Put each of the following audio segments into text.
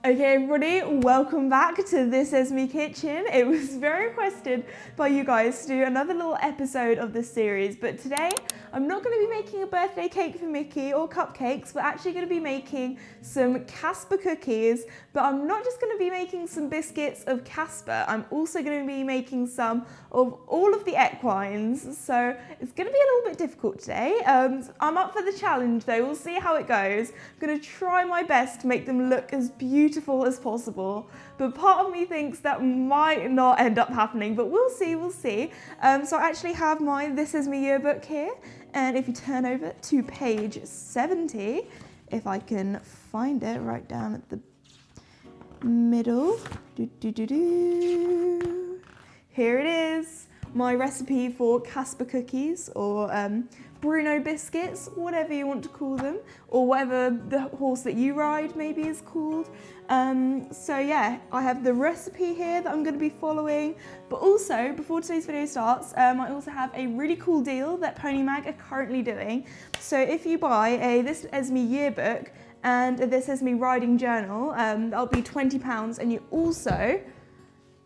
Okay everybody, welcome back to This Esme Kitchen. It was very requested by you guys to do another little episode of this series, but today I'm not going to be making a birthday cake for Mickey or cupcakes. We're actually going to be making some Casper cookies, but I'm not just going to be making some biscuits of Casper, I'm also going to be making some of all of the equines, so it's going to be a little bit difficult today. I'm up for the challenge though, we'll see how it goes. I'm going to try my best to make them look as beautiful as possible, but part of me thinks that might not end up happening, but we'll see. So I actually have my This Is Me yearbook here, and if you turn over to page 70, if I can find it right down at the middle, here it is, my recipe for Casper cookies, or Bruno biscuits, whatever you want to call them, or whatever the horse that you ride maybe is called. So yeah, I have the recipe here that I'm going to be following, but also before today's video starts, I also have a really cool deal that Pony Mag are currently doing. So if you buy a This Is Me yearbook and a This Is Me riding journal, that'll be £20, and you also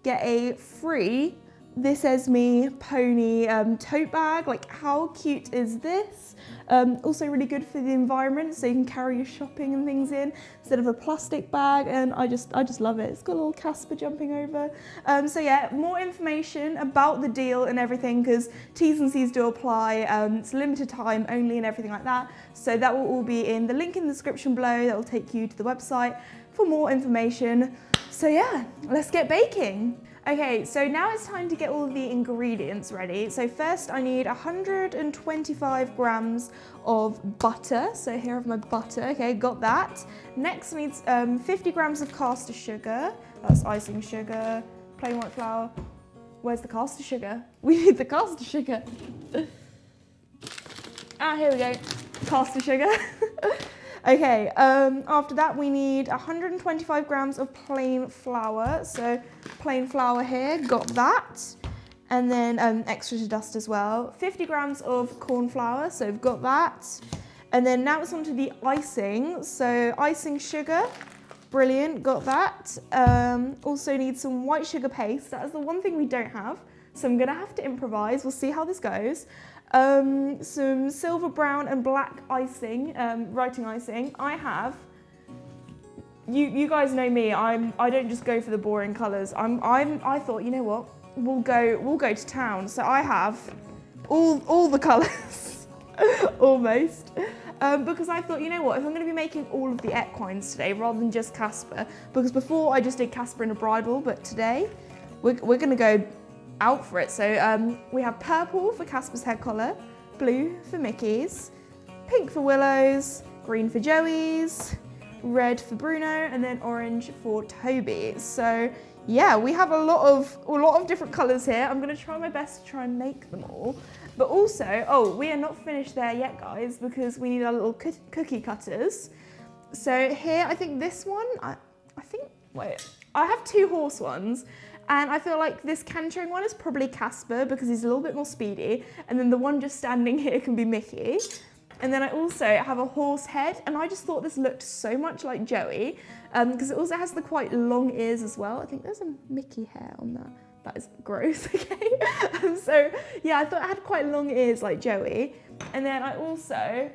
get a free This Is Me pony tote bag. Like, how cute is this? Also really good for the environment, so you can carry your shopping and things in instead of a plastic bag, and I just love it. It's got a little Casper jumping over. So yeah, more information about the deal and everything, because T's and C's do apply. It's limited time only and everything like that. So that will all be in the link in the description below. That will take you to the website for more information. So yeah, let's get baking. Okay, so now it's time to get all the ingredients ready. So first I need 125 grams of butter. So here I have my butter, okay, got that. Next I need 50 grams of caster sugar. That's icing sugar, plain white flour. Where's the caster sugar? We need the caster sugar. Here we go, caster sugar. Okay, after that we need 125 grams of plain flour. So plain flour here, got that. And then extra to dust as well. 50 grams of corn flour, so we've got that. And then now it's on to the icing. So icing sugar, brilliant, got that. Also need some white sugar paste. That is the one thing we don't have, so I'm gonna have to improvise. We'll see how this goes. Some silver, brown and black icing, writing icing. I have, you guys know me, I don't just go for the boring colours. I thought, you know what, we'll go to town. So I have all the colours, almost. Because I thought, you know what, if I'm going to be making all of the equines today rather than just Casper, because before I just did Casper in a bridle, but today we're going to go out for it. So we have purple for Casper's head collar, blue for Mickey's, pink for Willow's, green for Joey's, red for Bruno, and then orange for Toby. So yeah, we have a lot of different colours here. I'm going to try my best to try and make them all. But also, oh, we are not finished there yet, guys, because we need our little cookie cutters. So here, I think this one, I have two horse ones. And I feel like this cantering one is probably Casper because he's a little bit more speedy. And then the one just standing here can be Mickey. And then I also have a horse head, and I just thought this looked so much like Joey because it also has the quite long ears as well. I think there's a Mickey hair on that. That is gross, okay? So yeah, I thought it had quite long ears like Joey. And then I also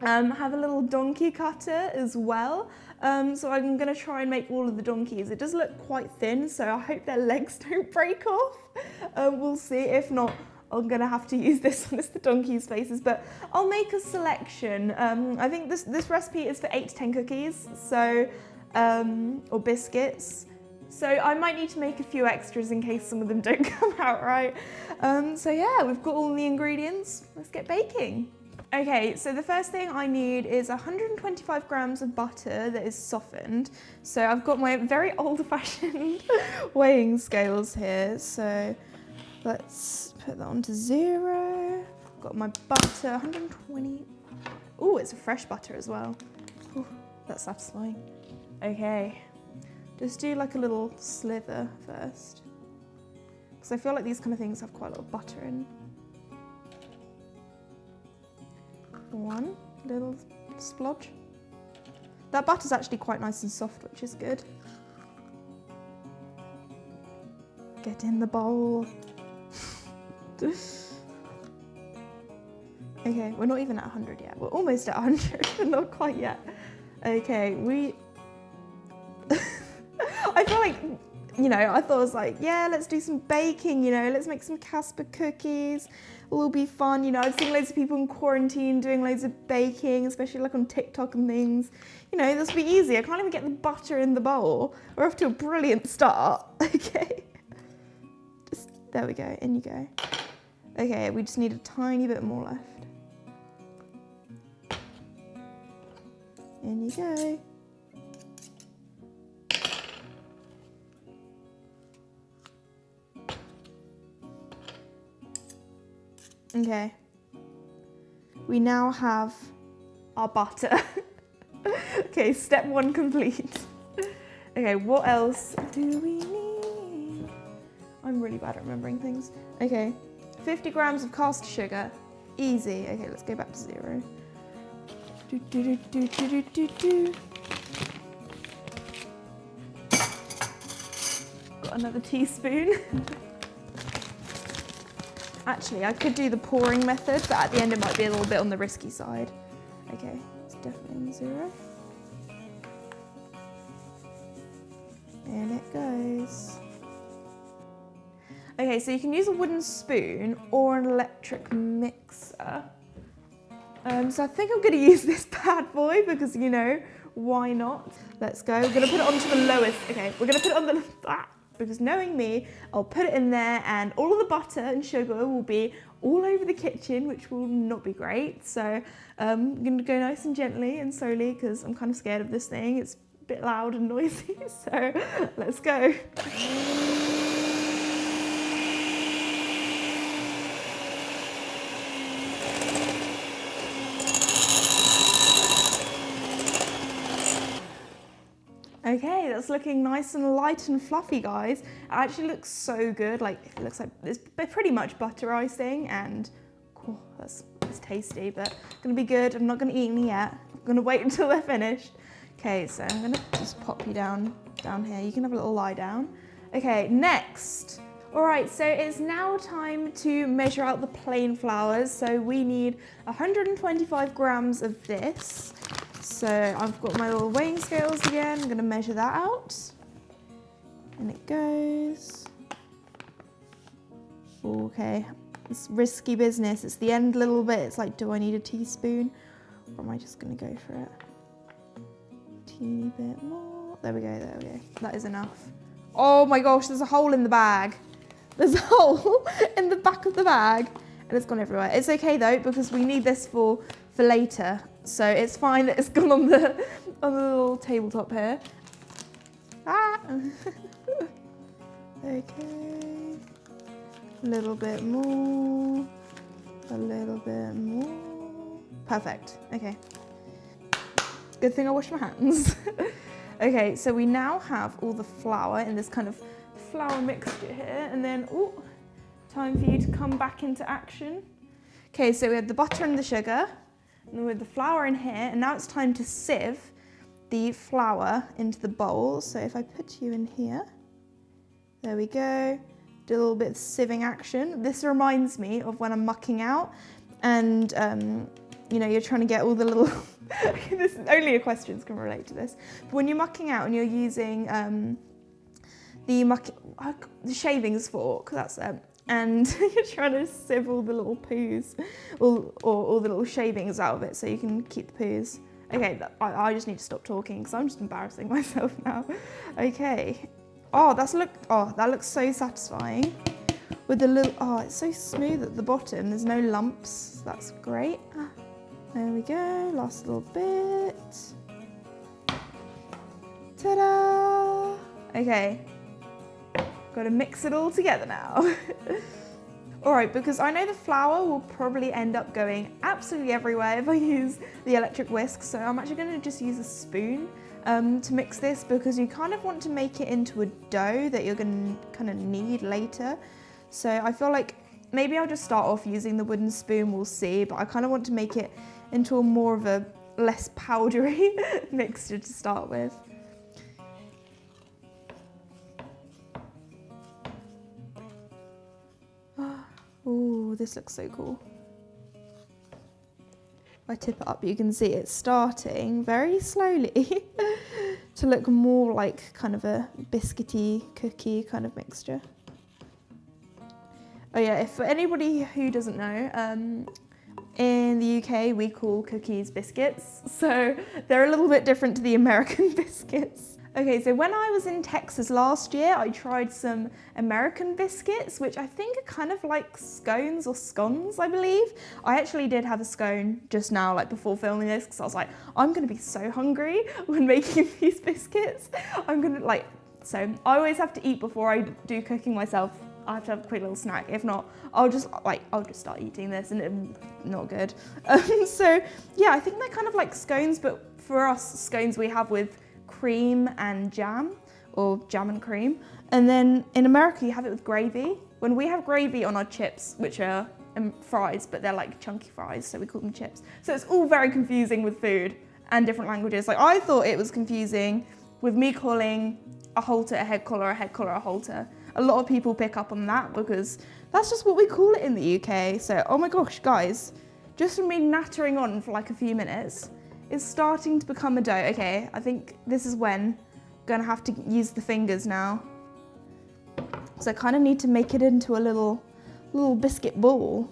have a little donkey cutter as well. So I'm going to try and make all of the donkeys. It does look quite thin, so I hope their legs don't break off. We'll see. If not, I'm going to have to use this one as the donkey's faces, but I'll make a selection. I think this recipe is for 8 to 10 cookies, so or biscuits. So I might need to make a few extras in case some of them don't come out right. So yeah, we've got all the ingredients. Let's get baking. Okay, so the first thing I need is 125 grams of butter that is softened. So I've got my very old-fashioned weighing scales here. So let's put that onto 0. Got my butter, 120. Oh, it's a fresh butter as well. Ooh, that's satisfying. Okay, just do like a little slither first, because I feel like these kind of things have quite a lot of butter in. One little splodge. That butter's actually quite nice and soft, which is good. Get in the bowl. Okay, we're not even at 100 yet. We're almost at 100, but not quite yet. Okay, I feel like, you know, I thought it was like, yeah, let's do some baking, you know, let's make some Casper cookies. It'll be fun, you know. I've seen loads of people in quarantine doing loads of baking, especially like on TikTok and things. You know, this will be easy. I can't even get the butter in the bowl. We're off to a brilliant start. Okay. There we go, in you go. Okay, we just need a tiny bit more left. In you go. Okay. We now have our butter. Okay, step 1 complete. Okay, what else do we need? I'm really bad at remembering things. Okay, 50 grams of caster sugar. Easy. Okay, let's go back to 0. Got another teaspoon. Actually, I could do the pouring method, but at the end it might be a little bit on the risky side. Okay, it's definitely on 0. And it goes. Okay, so you can use a wooden spoon or an electric mixer. So I think I'm gonna use this bad boy because, you know, why not? Let's go. We're gonna put it onto the lowest. Okay, we're gonna put it on the, because knowing me, I'll put it in there and all of the butter and sugar will be all over the kitchen, which will not be great. So I'm gonna go nice and gently and slowly because I'm kind of scared of this thing. It's a bit loud and noisy, so let's go. Okay, that's looking nice and light and fluffy, guys. It actually looks so good. Like, it looks like it's pretty much butter icing, and oh, that's tasty, but gonna be good. I'm not gonna eat any yet. I'm gonna wait until they're finished. Okay, so I'm gonna just pop you down here. You can have a little lie down. Okay, next. All right, so it's now time to measure out the plain flours. So we need 125 grams of this. So I've got my little weighing scales again. I'm gonna measure that out. And it goes. Okay, it's risky business. It's the end little bit. It's like, do I need a teaspoon? Or am I just gonna go for it? Teeny bit more. There we go, there we go. That is enough. Oh my gosh, there's a hole in the bag. There's a hole in the back of the bag and it's gone everywhere. It's okay though, because we need this for later. So it's fine that it's gone on the little tabletop here. Ah. Okay. A little bit more. A little bit more. Perfect. Okay. Good thing I washed my hands. Okay, so we now have all the flour in this kind of flour mixture here, and then, oh, time for you to come back into action. Okay, so we had the butter and the sugar, and then with the flour in here, and now it's time to sieve the flour into the bowl. So if I put you in here, there we go, do a little bit of sieving action. This reminds me of when I'm mucking out, and you know, you're trying to get all the little, this, only equestrians can relate to this, but when you're mucking out and you're using the shavings fork, that's it, and you're trying to sieve all the little poos, or all the little shavings out of it so you can keep the poos. Okay, I just need to stop talking because I'm just embarrassing myself now. Okay. Oh, that looks so satisfying. With the little, oh, it's so smooth at the bottom. There's no lumps. That's great. There we go. Last little bit. Ta-da! Okay. Got to mix it all together now. All right, because I know the flour will probably end up going absolutely everywhere if I use the electric whisk, so I'm actually going to just use a spoon to mix this, because you kind of want to make it into a dough that you're going to kind of knead later. So I feel like maybe I'll just start off using the wooden spoon, we'll see, but I kind of want to make it into a more of a less powdery mixture to start with. Oh, this looks so cool. If I tip it up, you can see it's starting very slowly to look more like kind of a biscuity, cookie kind of mixture. Oh yeah, if for anybody who doesn't know, in the UK we call cookies biscuits, so they're a little bit different to the American biscuits. Okay, so when I was in Texas last year, I tried some American biscuits, which I think are kind of like scones or scones, I believe. I actually did have a scone just now, like before filming this, because I was like, I'm gonna be so hungry when making these biscuits. So I always have to eat before I do cooking myself. I have to have a quick little snack. If not, I'll just start eating this and it's not good. So yeah, I think they're kind of like scones, but for us, scones we have with cream and jam, or jam and cream. And then in America, you have it with gravy. When we have gravy on our chips, which are fries, but they're like chunky fries, so we call them chips. So it's all very confusing with food and different languages. Like I thought it was confusing with me calling a halter a head collar, a head collar a halter. A lot of people pick up on that because that's just what we call it in the UK. So, oh my gosh, guys, just from me nattering on for like a few minutes, it's starting to become a dough. Okay, I think this is when I'm gonna have to use the fingers now. So I kind of need to make it into a little biscuit ball.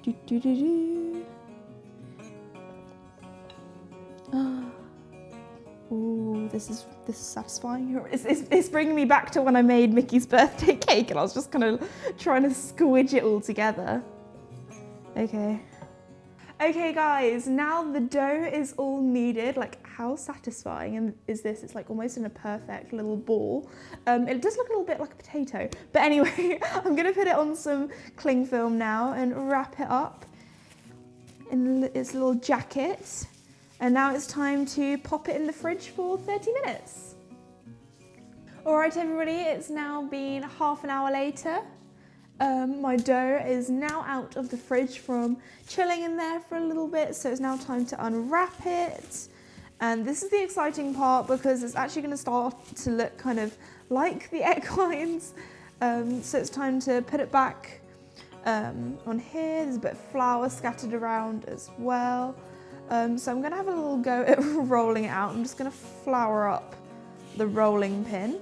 Do, do, do, do. Ooh, this is satisfying. It's bringing me back to when I made Mickey's birthday cake and I was just kind of trying to squidge it all together. Okay. Okay guys, now the dough is all kneaded. Like how satisfying is this? It's like almost in a perfect little ball. It does look a little bit like a potato. But anyway, I'm gonna put it on some cling film now and wrap it up in its little jacket. And now it's time to pop it in the fridge for 30 minutes. All right everybody, it's now been half an hour later. My dough is now out of the fridge from chilling in there for a little bit, so it's now time to unwrap it. And this is the exciting part because it's actually going to start to look kind of like the equines. So it's time to put it back on here. There's a bit of flour scattered around as well. So I'm going to have a little go at rolling it out. I'm just going to flour up the rolling pin.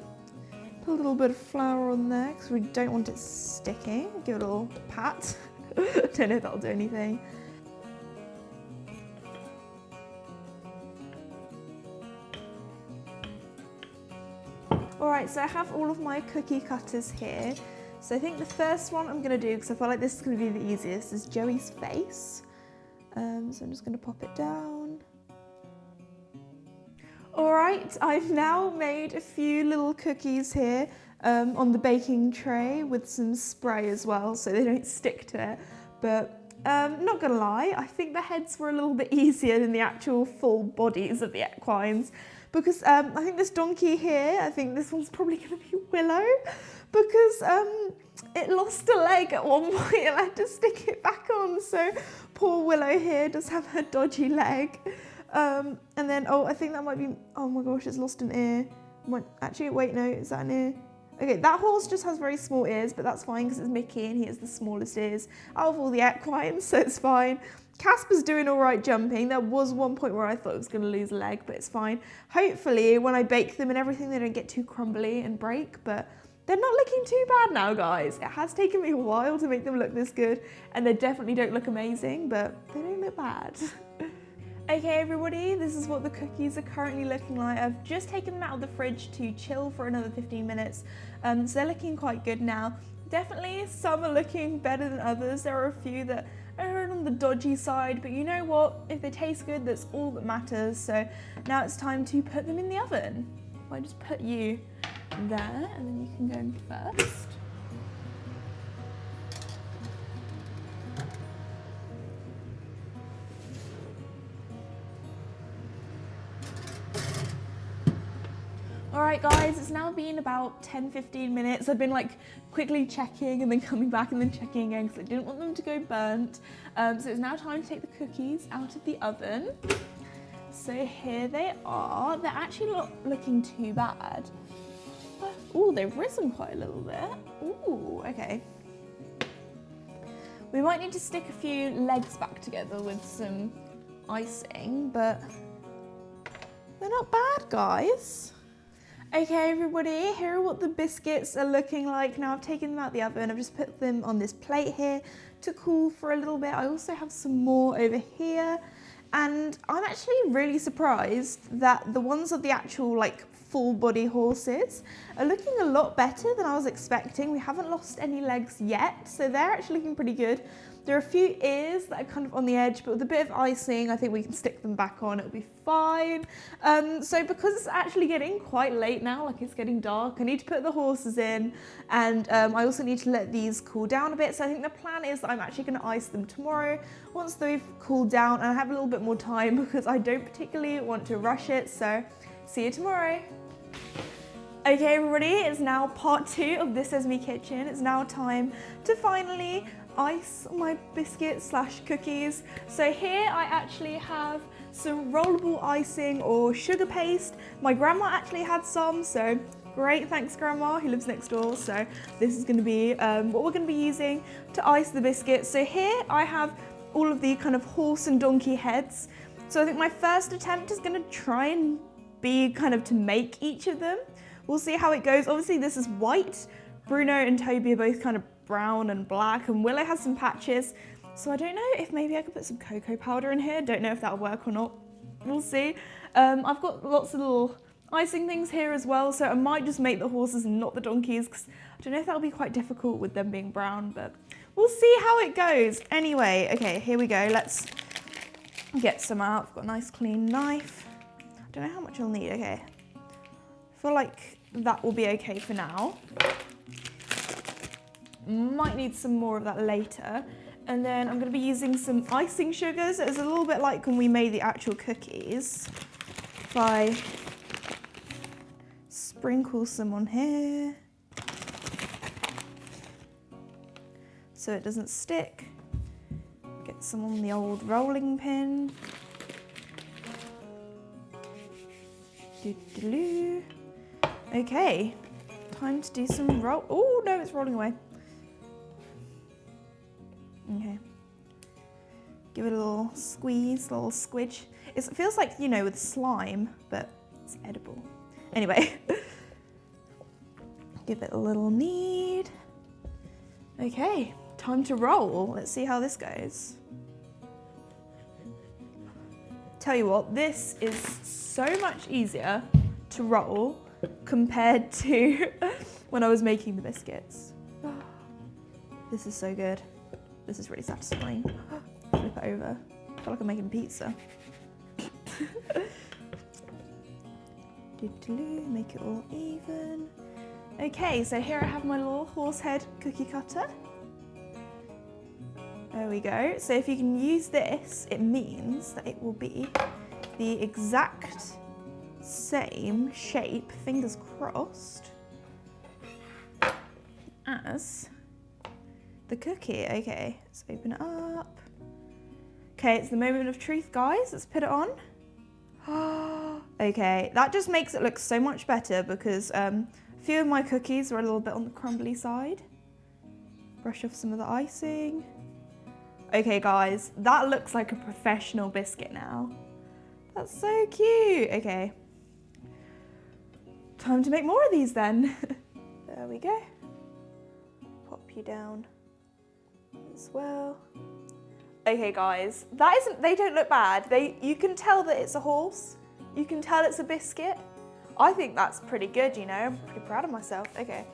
Put a little bit of flour on there because we don't want it sticking. Give it a little pat. Don't know if that'll do anything. All right, so I have all of my cookie cutters here. So I think the first one I'm gonna do, because I feel like this is gonna be the easiest, is Joey's face. So I'm just gonna pop it down. All right, I've now made a few little cookies here on the baking tray with some spray as well so they don't stick to it. But not gonna lie, I think the heads were a little bit easier than the actual full bodies of the equines because I think this donkey here, I think this one's probably gonna be Willow because it lost a leg at one point and I had to stick it back on. So poor Willow here does have a dodgy leg. And then, oh, I think that might be, oh my gosh, it's lost an ear. Actually, wait, no, is that an ear? Okay, that horse just has very small ears, but that's fine because it's Mickey and he has the smallest ears out of all the equines, so it's fine. Casper's doing all right jumping. There was one point where I thought it was going to lose a leg, but it's fine. Hopefully, when I bake them and everything, they don't get too crumbly and break, but they're not looking too bad now, guys. It has taken me a while to make them look this good, and they definitely don't look amazing, but they don't look bad. Okay everybody, this is what the cookies are currently looking like. I've just taken them out of the fridge to chill for another 15 minutes. So they're looking quite good now. Definitely some are looking better than others. There are a few that are on the dodgy side, but you know what? If they taste good, that's all that matters. So now it's time to put them in the oven. I just put you there and then you can go in first. All right, guys, it's now been about 10-15 minutes. I've been like quickly checking and then coming back and then checking again because I didn't want them to go burnt. So it's now time to take the cookies out of the oven. So here they are. They're actually not looking too bad. Oh, they've risen quite a little bit. Ooh, okay. We might need to stick a few legs back together with some icing, but they're not bad, guys. Okay, everybody, here are what the biscuits are looking like. Now I've taken them out of the oven. I've just put them on this plate here to cool for a little bit. I also have some more over here. And I'm actually really surprised that the ones of the actual like full body horses are looking a lot better than I was expecting. We haven't lost any legs yet, so they're actually looking pretty good. There are a few ears that are kind of on the edge, but with a bit of icing, I think we can stick them back on, it'll be fine. So because it's actually getting quite late now, like it's getting dark, I need to put the horses in, and I also need to let these cool down a bit. So I think the plan is that I'm actually gonna ice them tomorrow once they've cooled down, and I have a little bit more time because I don't particularly want to rush it, so see you tomorrow. Okay, everybody, it's now part 2 of this Esme kitchen. It's now time to finally ice my biscuits / cookies. So here I actually have some rollable icing or sugar paste. My grandma actually had some, so great, thanks Grandma, who lives next door. So this is going to be what we're going to be using to ice the biscuits. So here I have all of the kind of horse and donkey heads. So I think my first attempt is going to try and be kind of to make each of them. We'll see how it goes. Obviously this is white. Bruno and Toby are both kind of brown and black, and Willow has some patches. So I don't know if maybe I could put some cocoa powder in here. Don't know if that'll work or not. We'll see. I've got lots of little icing things here as well, so I might just make the horses and not the donkeys, because I don't know if that'll be quite difficult with them being brown, but we'll see how it goes. Anyway, okay, here we go. Let's get some out. I've got a nice clean knife. I don't know how much I'll need. Okay. I feel like that will be okay for now. Might need some more of that later. And then I'm going to be using some icing sugars. It's a little bit like when we made the actual cookies. If I sprinkle some on here so it doesn't stick. Get some on the old rolling pin. Doo-doo-doo. Okay, time to do some roll. Oh no, it's rolling away. Okay. Give it a little squeeze, a little squidge. It feels like, you know, with slime, but it's edible. Anyway, give it a little knead. Okay, time to roll. Let's see how this goes. Tell you what, this is so much easier to roll compared to when I was making the biscuits. This is so good. This is really satisfying. Flip it over. I feel like I'm making pizza. Make it all even. Okay, so here I have my little horse head cookie cutter. There we go. So if you can use this, it means that it will be the exact same shape, fingers crossed, as the cookie. Okay, let's open it up. Okay, it's the moment of truth, guys. Let's put it on. Okay, that just makes it look so much better because a few of my cookies are a little bit on the crumbly side. Brush off some of the icing. Okay, guys, that looks like a professional biscuit now. That's so cute. Okay. Time to make more of these then. There we go. Pop you down as well. Okay guys, they don't look bad. You can tell that it's a horse. You can tell it's a biscuit. I think that's pretty good, you know. I'm pretty proud of myself. Okay.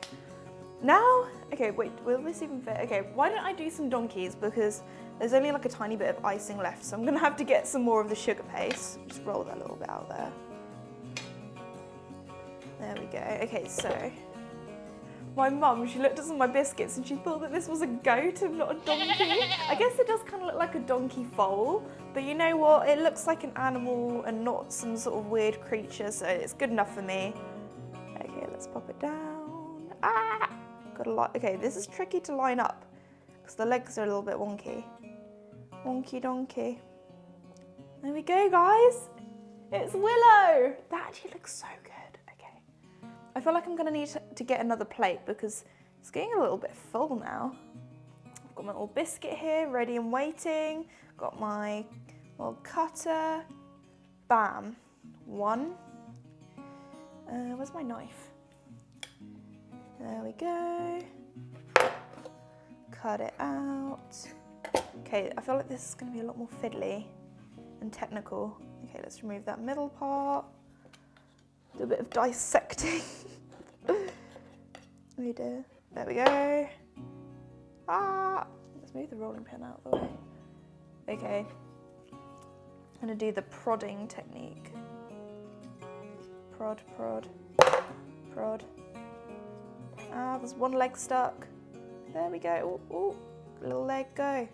Now, okay, wait, will this even fit? Okay, why don't I do some donkeys, because there's only like a tiny bit of icing left, so I'm gonna have to get some more of the sugar paste. Just roll that a little bit out there. There we go. Okay, so my mum, she looked at some of my biscuits and she thought that this was a goat and not a donkey. I guess it does kind of look like a donkey foal, but you know what? It looks like an animal and not some sort of weird creature, so it's good enough for me. let's pop it down. Ah! Okay, this is tricky to line up because the legs are a little bit wonky. Wonky donkey. There we go, guys. It's Willow. That actually looks so good. Okay. I feel like I'm gonna need to get another plate because it's getting a little bit full now. I've got my little biscuit here, ready and waiting. Got my little cutter. Bam. One. Where's my knife? There we go. Cut it out. Okay, I feel like this is going to be a lot more fiddly and technical. Okay, let's remove that middle part. Do a bit of dissecting. Oh dear. There we go. Ah! Let's move the rolling pin out of the way. Okay. I'm going to do the prodding technique. Prod, prod, prod. Ah, there's one leg stuck. There we go. Ooh, ooh. Little leg go.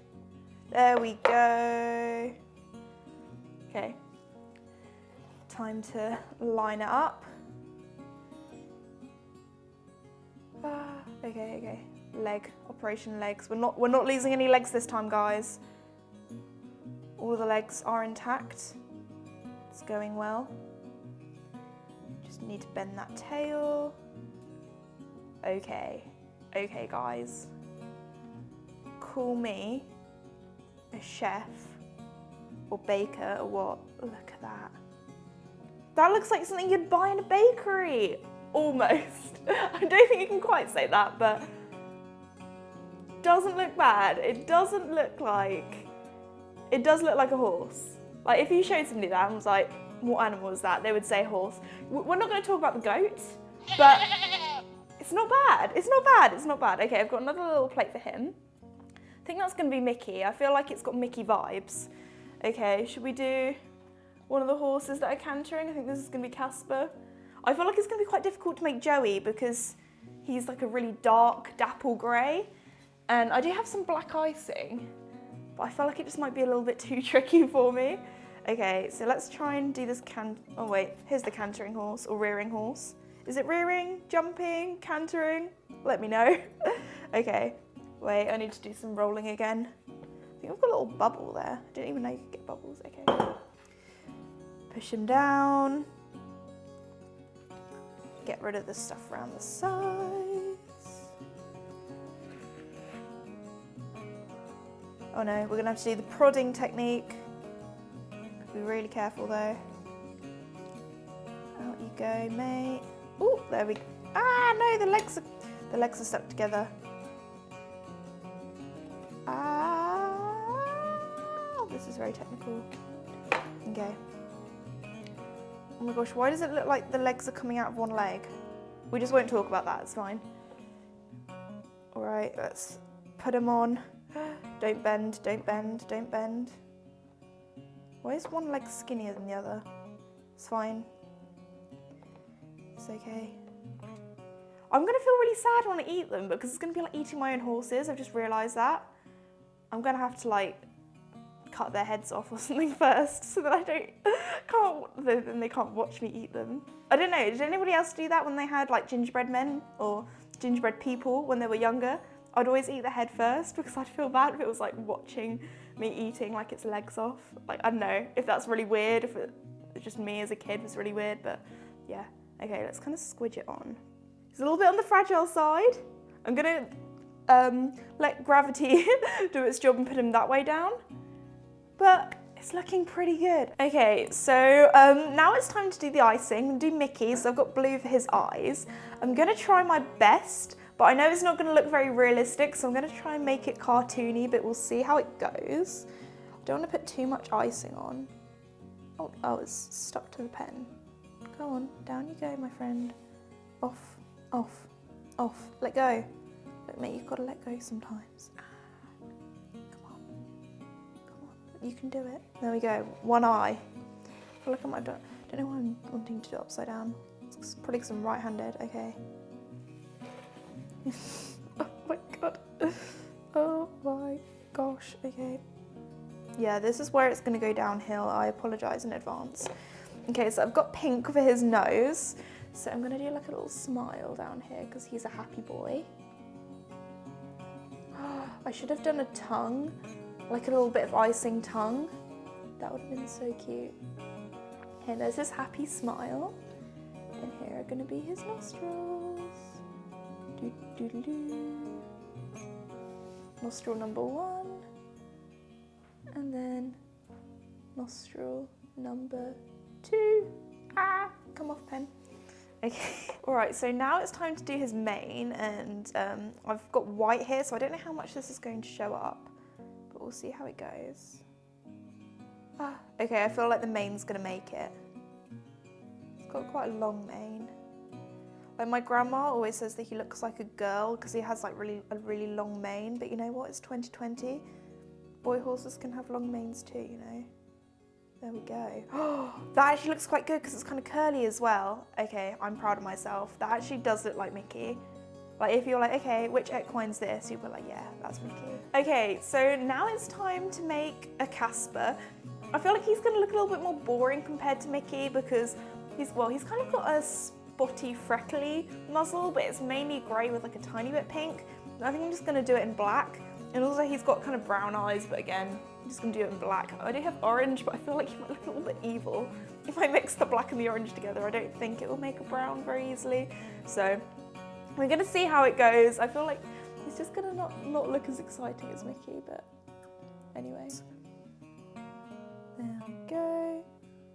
There we go. Okay. Time to line it up. Okay. Leg, operation legs. We're not losing any legs this time, guys. All the legs are intact. It's going well. Just need to bend that tail. Okay, guys. Call me a chef or baker or what? Look at that. That looks like something you'd buy in a bakery. Almost. I don't think you can quite say that, but doesn't look bad. It does look like a horse. Like if you showed somebody that and was like, what animal is that? They would say horse. We're not going to talk about the goat, but it's not bad. It's not bad. Okay, I've got another little plate for him. I think that's going to be Mickey. I feel like it's got Mickey vibes. Okay, should we do one of the horses that are cantering? I think this is going to be Casper. I feel like it's going to be quite difficult to make Joey because he's like a really dark dapple grey. And I do have some black icing, but I feel like it just might be a little bit too tricky for me. Okay, so let's try and do this oh wait, here's the cantering horse or rearing horse. Is it rearing, jumping, cantering? Let me know. Okay, wait, I need to do some rolling again. I think I've got a little bubble there. I didn't even know you could get bubbles. Okay. Push him down. Get rid of the stuff around the sides. Oh no, we're gonna have to do the prodding technique. Be really careful though. Out you go, mate. Oh, there we go. Ah, no, the legs are stuck together. Ah, this is very technical. Okay. Oh my gosh, why does it look like the legs are coming out of one leg? We just won't talk about that, it's fine. All right, let's put them on. Don't bend, don't bend, don't bend. Why is one leg skinnier than the other? It's fine. It's okay. I'm gonna feel really sad when I eat them because it's gonna be like eating my own horses. I've just realised that. I'm gonna have to like cut their heads off or something first so that I then they can't watch me eat them. I don't know, did anybody else do that when they had like gingerbread men or gingerbread people when they were younger? I'd always eat the head first because I'd feel bad if it was like watching me eating like its legs off. Like, I don't know if that's really weird, if it's just me as a kid was really weird, but yeah. Okay, let's kind of squidge it on. It's a little bit on the fragile side. I'm gonna let gravity do its job and put him that way down, but it's looking pretty good. Okay, so now it's time to do the icing. I'm gonna do Mickey, so I've got blue for his eyes. I'm gonna try my best, but I know it's not gonna look very realistic, so I'm gonna try and make it cartoony, but we'll see how it goes. I don't wanna put too much icing on. Oh, it's stuck to the pen. Go on, down you go, my friend. Off, off, off, let go. Look, mate, you've gotta let go sometimes. Come on, you can do it. There we go, one eye. I feel like I don't know why I'm wanting to do it upside down. It's probably because I'm right-handed, okay. Oh my god. Oh my gosh, okay. Yeah, this is where it's gonna go downhill. I apologise in advance. Okay, so I've got pink for his nose. So I'm gonna do like a little smile down here because he's a happy boy. I should have done a tongue, like a little bit of icing tongue. That would have been so cute. Here, there's his happy smile. And here are gonna be his nostrils. Doo doo doo doo. Nostril number 1. And then nostril number 2. Ah, come off, pen. Okay, all right, so now it's time to do his mane, and I've got white here, so I don't know how much this is going to show up, but we'll see how it goes. Okay, I feel like the mane's gonna make it. It's got quite a long mane. Like my grandma always says that he looks like a girl because he has like a really long mane, but you know what, it's 2020. Boy horses can have long manes too, you know. There we go. Oh, that actually looks quite good because it's kind of curly as well. Okay, I'm proud of myself. That actually does look like Mickey. Like if you're like, okay, which equine's this? You'll be like, yeah, that's Mickey. Okay, so now it's time to make a Casper. I feel like he's gonna look a little bit more boring compared to Mickey because he's kind of got a spotty, freckly muzzle, but it's mainly grey with like a tiny bit pink. I think I'm just gonna do it in black. And also he's got kind of brown eyes, but again, I'm just gonna do it in black. I do have orange, but I feel like he might look a little bit evil. If I mix the black and the orange together, I don't think it will make a brown very easily. So we're gonna see how it goes. I feel like he's just gonna not look as exciting as Mickey, but anyway. There we go.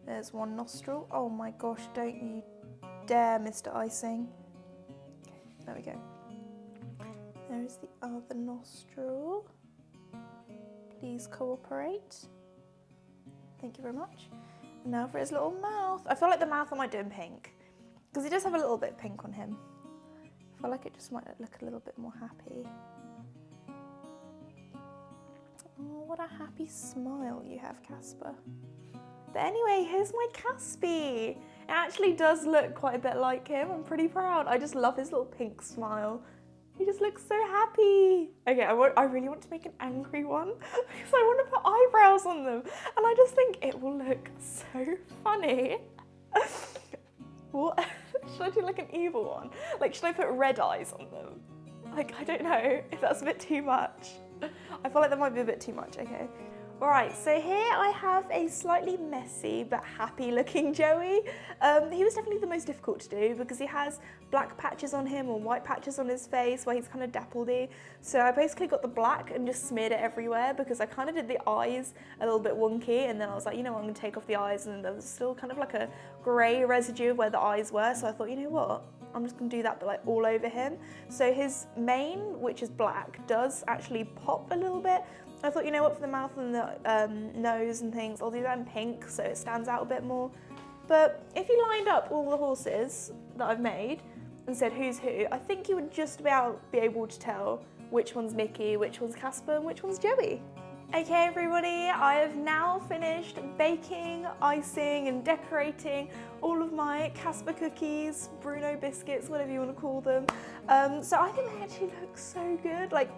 There's one nostril. Oh my gosh, don't you dare, Mr. Icing. Okay, there we go. There is the other nostril. Please cooperate. Thank you very much. And now for his little mouth. I feel like the mouth I might do in pink because he does have a little bit of pink on him. I feel like it just might look a little bit more happy. Oh, what a happy smile you have, Casper. But anyway, here's my Caspy. It actually does look quite a bit like him. I'm pretty proud. I just love his little pink smile. He just looks so happy. Okay, I really want to make an angry one because I want to put eyebrows on them. And I just think it will look so funny. What? Should I do like an evil one? Like, should I put red eyes on them? Like, I don't know if that's a bit too much. I feel like that might be a bit too much, okay. All right, so here I have a slightly messy but happy looking Joey. He was definitely the most difficult to do because he has black patches on him or white patches on his face where he's kind of dappledy. So I basically got the black and just smeared it everywhere because I kind of did the eyes a little bit wonky, and then I was like, you know what, I'm gonna take off the eyes, and there was still kind of like a grey residue of where the eyes were. So I thought, you know what, I'm just gonna do that but like all over him. So his mane, which is black, does actually pop a little bit. I thought, you know what, for the mouth and the nose and things, I'll do that in pink so it stands out a bit more. But if you lined up all the horses that I've made and said who's who, I think you would just about be able to tell which one's Mickey, which one's Casper, and which one's Joey. Okay everybody, I have now finished baking, icing and decorating all of my Casper cookies, Bruno biscuits, whatever you want to call them. So I think they actually look so good. Like,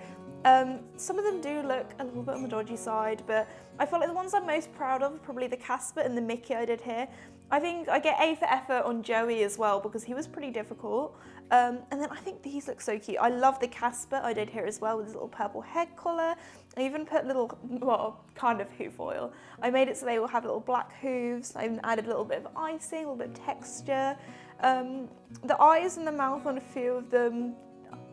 some of them do look a little bit on the dodgy side, but I feel like the ones I'm most proud of are probably the Casper and the Mickey I did here. I think I get A for effort on Joey as well because he was pretty difficult. And then I think these look so cute. I love the Casper I did here as well with his little purple head collar. I even put little, well, kind of hoof oil. I made it so they will have little black hooves. I even added a little bit of icing, a little bit of texture. The eyes and the mouth on a few of them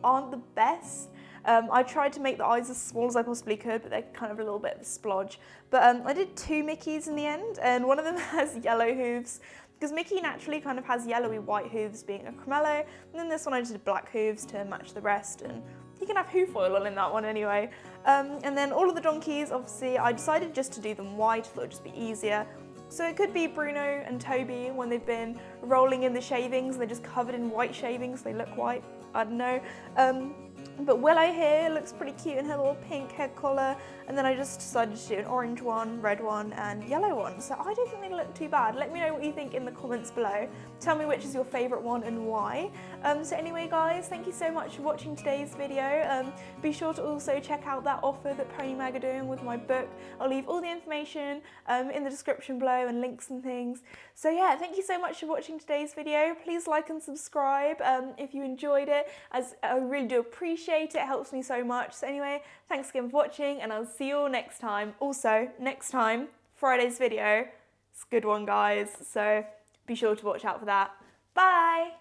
aren't the best. I tried to make the eyes as small as I possibly could, but they're kind of a little bit of a splodge. But I did 2 Mickeys in the end, and one of them has yellow hooves, because Mickey naturally kind of has yellowy white hooves being a cremello, and then this one I just did black hooves to match the rest, and you can have hoof oil on in that one anyway. And then all of the donkeys, obviously, I decided just to do them white, I thought it would just be easier. So it could be Bruno and Toby when they've been rolling in the shavings, they're just covered in white shavings, they look white, I don't know. But Willow here looks pretty cute in her little pink head collar, and then I just decided to do an orange one, red one, and yellow one. So I don't think they look too bad. Let me know what you think in the comments below. Tell me which is your favourite one and why. So anyway guys, thank you so much for watching today's video. Be sure to also check out that offer that Pony Mag are doing with my book. I'll leave all the information in the description below and links and things. So yeah, thank you so much for watching today's video. Please like and subscribe if you enjoyed it, as I really do appreciate it. It helps me so much. So anyway, thanks again for watching, and I'll see you all next time. Also, next time, Friday's video, it's a good one guys, so be sure to watch out for that. Bye!